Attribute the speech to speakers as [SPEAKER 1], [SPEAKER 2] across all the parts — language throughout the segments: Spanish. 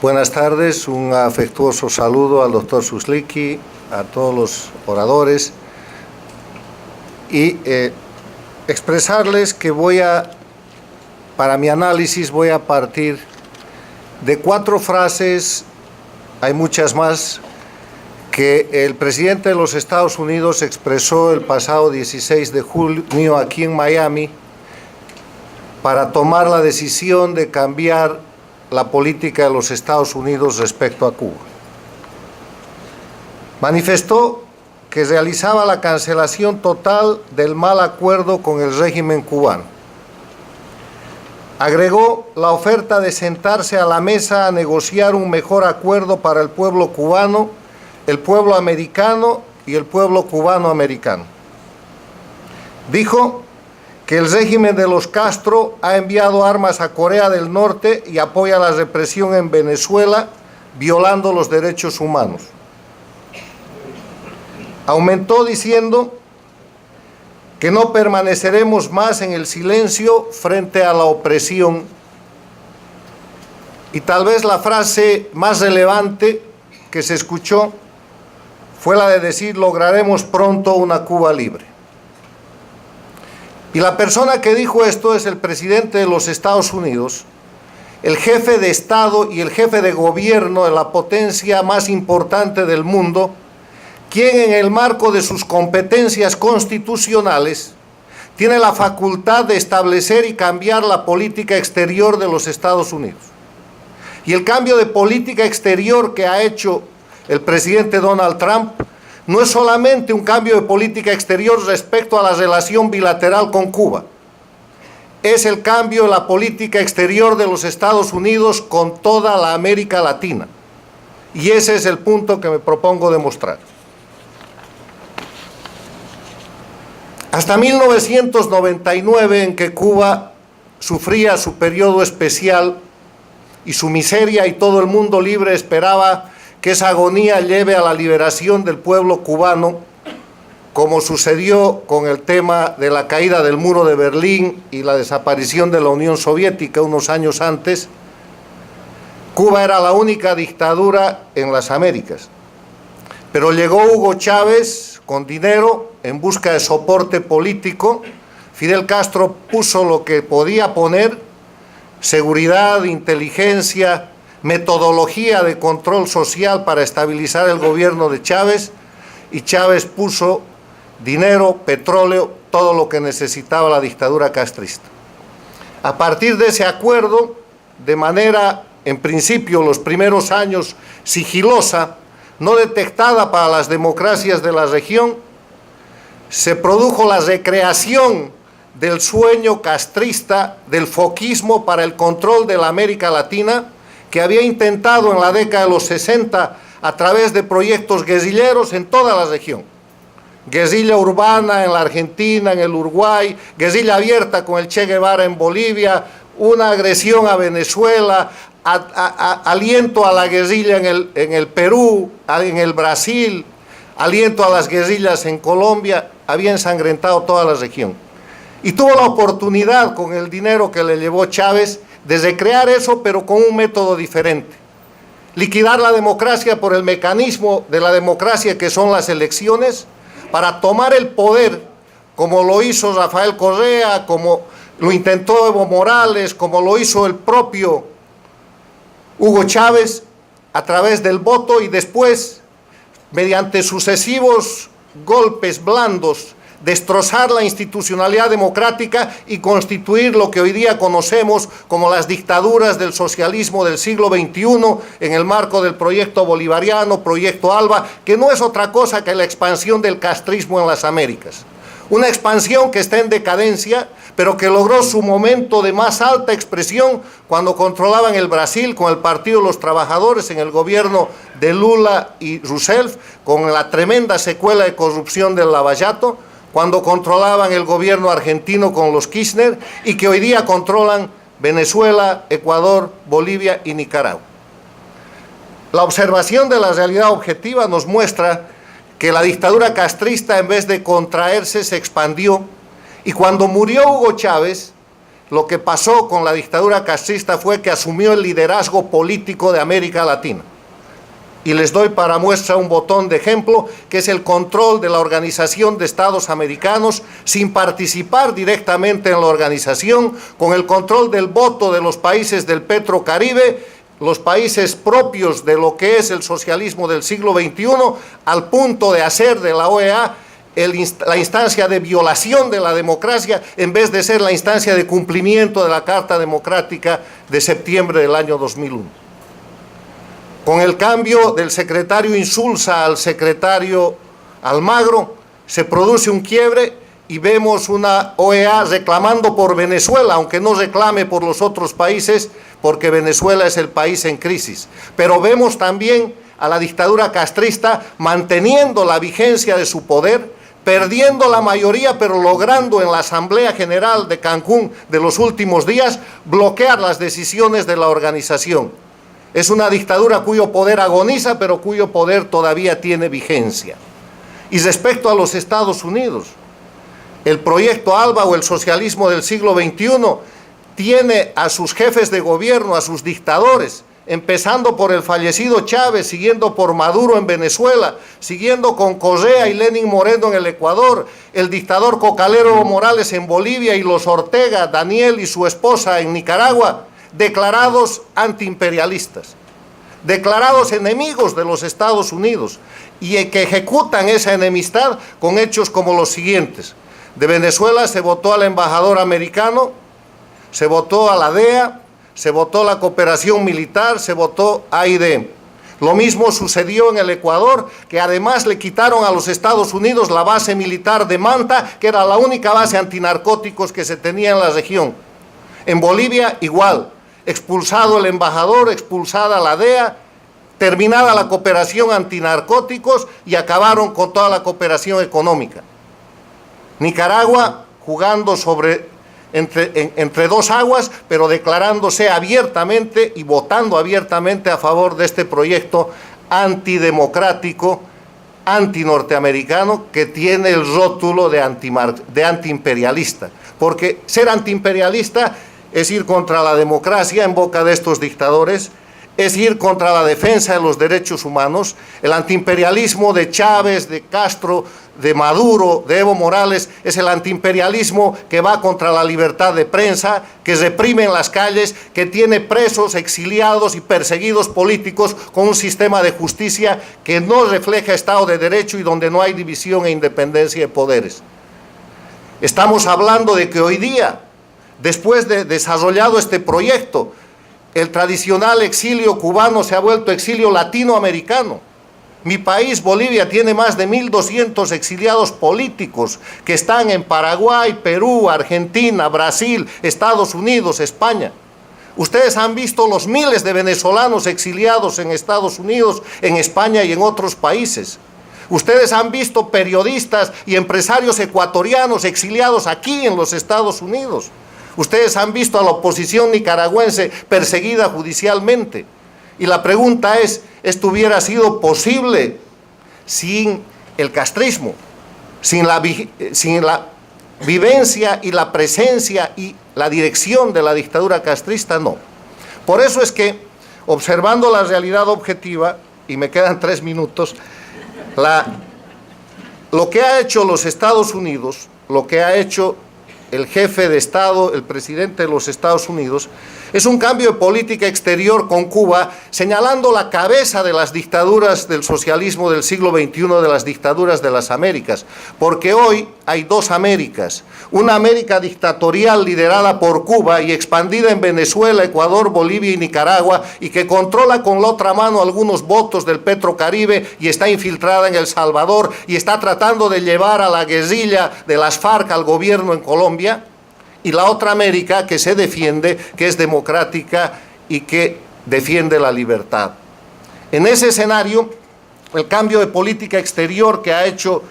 [SPEAKER 1] Buenas tardes, un afectuoso saludo al doctor Suslicki, a todos los oradores y expresarles que para mi análisis voy a partir de 4 frases, hay muchas más, que el presidente de los Estados Unidos expresó el pasado 16 de junio aquí en Miami para tomar la decisión de cambiar la política de los Estados Unidos respecto a Cuba. Manifestó que realizaba la cancelación total del mal acuerdo con el régimen cubano. Agregó la oferta de sentarse a la mesa a negociar un mejor acuerdo para el pueblo cubano, el pueblo americano y el pueblo cubano-americano. Dijo que el régimen de los Castro ha enviado armas a Corea del Norte y apoya la represión en Venezuela, violando los derechos humanos. Aumentó diciendo que no permaneceremos más en el silencio frente a la opresión. Y tal vez la frase más relevante que se escuchó fue la de decir: lograremos pronto una Cuba libre. Y la persona que dijo esto es el presidente de los Estados Unidos, el jefe de Estado y el jefe de gobierno de la potencia más importante del mundo, quien en el marco de sus competencias constitucionales tiene la facultad de establecer y cambiar la política exterior de los Estados Unidos. Y el cambio de política exterior que ha hecho el presidente Donald Trump no es solamente un cambio de política exterior respecto a la relación bilateral con Cuba, es el cambio de la política exterior de los Estados Unidos con toda la América Latina. Y ese es el punto que me propongo demostrar. Hasta 1999, en que Cuba sufría su periodo especial y su miseria, y todo el mundo libre esperaba que esa agonía lleve a la liberación del pueblo cubano, como sucedió con el tema de la caída del muro de Berlín y la desaparición de la Unión Soviética unos años antes. Cuba era la única dictadura en las Américas. Pero llegó Hugo Chávez con dinero en busca de soporte político. Fidel Castro puso lo que podía poner: seguridad, inteligencia, metodología de control social para estabilizar el gobierno de Chávez, y Chávez puso dinero, petróleo, todo lo que necesitaba la dictadura castrista. A partir de ese acuerdo, de manera, en principio, los primeros años sigilosa, no detectada para las democracias de la región, se produjo la recreación del sueño castrista, del foquismo para el control de la América Latina, que había intentado en la década de los 60 a través de proyectos guerrilleros en toda la región. Guerrilla urbana en la Argentina, en el Uruguay, guerrilla abierta con el Che Guevara en Bolivia, una agresión a Venezuela, aliento a la guerrilla en el Perú, en el Brasil, aliento a las guerrillas en Colombia. Había ensangrentado toda la región. Y tuvo la oportunidad, con el dinero que le llevó Chávez, de recrear eso, pero con un método diferente. Liquidar la democracia por el mecanismo de la democracia, que son las elecciones, para tomar el poder, como lo hizo Rafael Correa, como lo intentó Evo Morales, como lo hizo el propio Hugo Chávez, a través del voto, y después, mediante sucesivos golpes blandos, destrozar la institucionalidad democrática y constituir lo que hoy día conocemos como las dictaduras del socialismo del siglo XXI en el marco del proyecto bolivariano, proyecto ALBA, que no es otra cosa que la expansión del castrismo en las Américas. Una expansión que está en decadencia, pero que logró su momento de más alta expresión cuando controlaban el Brasil con el Partido de los Trabajadores en el gobierno de Lula y Rousseff, con la tremenda secuela de corrupción del Lava Jato, cuando controlaban el gobierno argentino con los Kirchner, y que hoy día controlan Venezuela, Ecuador, Bolivia y Nicaragua. La observación de la realidad objetiva nos muestra que la dictadura castrista, en vez de contraerse, se expandió, y cuando murió Hugo Chávez, lo que pasó con la dictadura castrista fue que asumió el liderazgo político de América Latina. Y les doy para muestra un botón de ejemplo, que es el control de la Organización de Estados Americanos, sin participar directamente en la organización, con el control del voto de los países del Petrocaribe, los países propios de lo que es el socialismo del siglo XXI, al punto de hacer de la OEA la instancia de violación de la democracia, en vez de ser la instancia de cumplimiento de la Carta Democrática de septiembre del año 2001. Con el cambio del secretario Insulza al secretario Almagro, se produce un quiebre y vemos una OEA reclamando por Venezuela, aunque no reclame por los otros países, porque Venezuela es el país en crisis. Pero vemos también a la dictadura castrista manteniendo la vigencia de su poder, perdiendo la mayoría, pero logrando en la Asamblea General de Cancún de los últimos días bloquear las decisiones de la organización. Es una dictadura cuyo poder agoniza, pero cuyo poder todavía tiene vigencia. Y respecto a los Estados Unidos, el proyecto ALBA o el socialismo del siglo XXI tiene a sus jefes de gobierno, a sus dictadores, empezando por el fallecido Chávez, siguiendo por Maduro en Venezuela, siguiendo con Correa y Lenín Moreno en el Ecuador, el dictador cocalero Evo Morales en Bolivia y los Ortega, Daniel y su esposa en Nicaragua, declarados antiimperialistas, declarados enemigos de los Estados Unidos y que ejecutan esa enemistad con hechos como los siguientes. De Venezuela se votó al embajador americano, se votó a la DEA, se votó la cooperación militar, se votó AID. Lo mismo sucedió en el Ecuador, que además le quitaron a los Estados Unidos la base militar de Manta, que era la única base antinarcóticos que se tenía en la región. En Bolivia igual. Expulsado el embajador, expulsada la DEA, terminada la cooperación antinarcóticos y acabaron con toda la cooperación económica. Nicaragua jugando entre dos aguas, pero declarándose abiertamente y votando abiertamente a favor de este proyecto antidemocrático, antinorteamericano, que tiene el rótulo de antiimperialista. Porque ser antiimperialista es ir contra la democracia en boca de estos dictadores, es ir contra la defensa de los derechos humanos. El antiimperialismo de Chávez, de Castro, de Maduro, de Evo Morales, es el antiimperialismo que va contra la libertad de prensa, que reprime en las calles, que tiene presos, exiliados y perseguidos políticos con un sistema de justicia que no refleja Estado de Derecho y donde no hay división e independencia de poderes. Estamos hablando de que hoy día, después de desarrollado este proyecto, el tradicional exilio cubano se ha vuelto exilio latinoamericano. Mi país, Bolivia, tiene más de 1.200 exiliados políticos que están en Paraguay, Perú, Argentina, Brasil, Estados Unidos, España. Ustedes han visto los miles de venezolanos exiliados en Estados Unidos, en España y en otros países. Ustedes han visto periodistas y empresarios ecuatorianos exiliados aquí en los Estados Unidos. Ustedes han visto a la oposición nicaragüense perseguida judicialmente. Y la pregunta es, ¿esto hubiera sido posible sin el castrismo? Sin la vivencia y la presencia y la dirección de la dictadura castrista, no. Por eso es que, observando la realidad objetiva, y me quedan 3 minutos, lo que ha hecho los Estados Unidos, lo que ha hecho el jefe de Estado, el presidente de los Estados Unidos, es un cambio de política exterior con Cuba, señalando la cabeza de las dictaduras del socialismo del siglo XXI, de las dictaduras de las Américas, porque hoy hay 2 Américas, una América dictatorial liderada por Cuba y expandida en Venezuela, Ecuador, Bolivia y Nicaragua, y que controla con la otra mano algunos votos del Petrocaribe y está infiltrada en El Salvador y está tratando de llevar a la guerrilla de las FARC al gobierno en Colombia, y la otra América que se defiende, que es democrática y que defiende la libertad. En ese escenario, el cambio de política exterior que ha hecho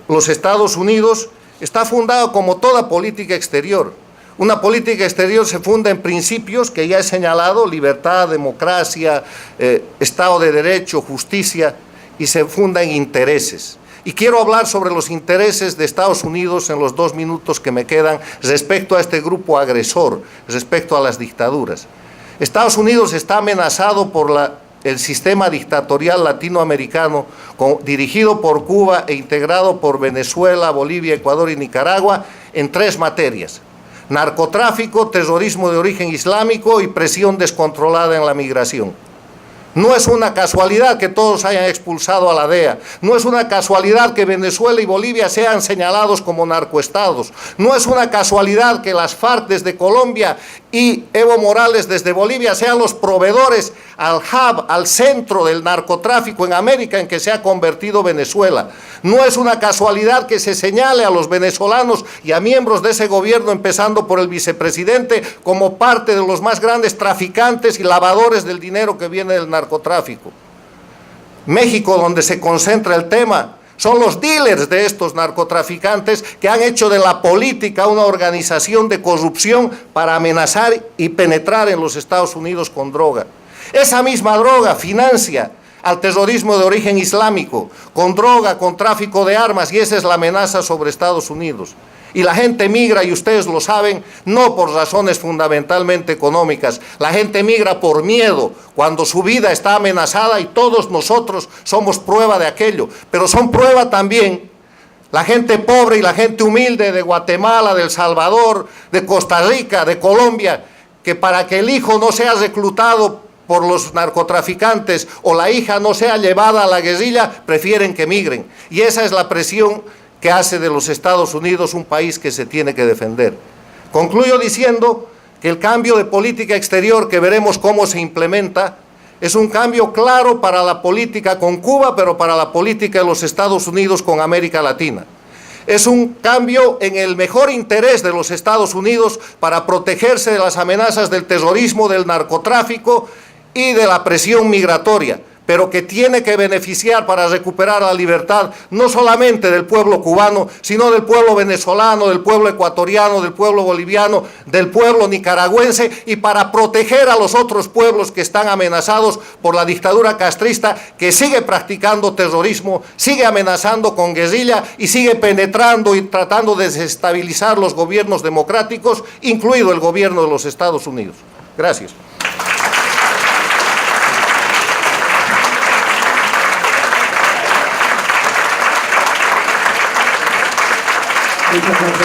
[SPEAKER 1] los Estados Unidos está fundado como toda política exterior. Una política exterior se funda en principios que ya he señalado: libertad, democracia, Estado de Derecho, justicia, y se funda en intereses. Y quiero hablar sobre los intereses de Estados Unidos en los 2 minutos que me quedan respecto a este grupo agresor, respecto a las dictaduras. Estados Unidos está amenazado por el sistema dictatorial latinoamericano dirigido por Cuba e integrado por Venezuela, Bolivia, Ecuador y Nicaragua en 3 materias: narcotráfico, terrorismo de origen islámico y presión descontrolada en la migración. No es una casualidad que todos hayan expulsado a la DEA. No es una casualidad que Venezuela y Bolivia sean señalados como narcoestados. No es una casualidad que las FARC desde Colombia y Evo Morales desde Bolivia sean los proveedores al hub, al centro del narcotráfico en América en que se ha convertido Venezuela. No es una casualidad que se señale a los venezolanos y a miembros de ese gobierno, empezando por el vicepresidente, como parte de los más grandes traficantes y lavadores del dinero que viene del narcotráfico. México, donde se concentra el tema, son los dealers de estos narcotraficantes que han hecho de la política una organización de corrupción para amenazar y penetrar en los Estados Unidos con droga. Esa misma droga financia al terrorismo de origen islámico, con droga, con tráfico de armas, y esa es la amenaza sobre Estados Unidos. Y la gente migra, y ustedes lo saben, no por razones fundamentalmente económicas. La gente migra por miedo, cuando su vida está amenazada, y todos nosotros somos prueba de aquello. Pero son prueba también la gente pobre y la gente humilde de Guatemala, de El Salvador, de Costa Rica, de Colombia, que para que el hijo no sea reclutado por los narcotraficantes o la hija no sea llevada a la guerrilla, prefieren que migren. Y esa es la presión que hace de los Estados Unidos un país que se tiene que defender. Concluyo diciendo que el cambio de política exterior, que veremos cómo se implementa, es un cambio claro para la política con Cuba, pero para la política de los Estados Unidos con América Latina. Es un cambio en el mejor interés de los Estados Unidos para protegerse de las amenazas del terrorismo, del narcotráfico y de la presión migratoria, pero que tiene que beneficiar para recuperar la libertad no solamente del pueblo cubano, sino del pueblo venezolano, del pueblo ecuatoriano, del pueblo boliviano, del pueblo nicaragüense, y para proteger a los otros pueblos que están amenazados por la dictadura castrista, que sigue practicando terrorismo, sigue amenazando con guerrilla y sigue penetrando y tratando de desestabilizar los gobiernos democráticos, incluido el gobierno de los Estados Unidos. Gracias.
[SPEAKER 2] Muchas gracias.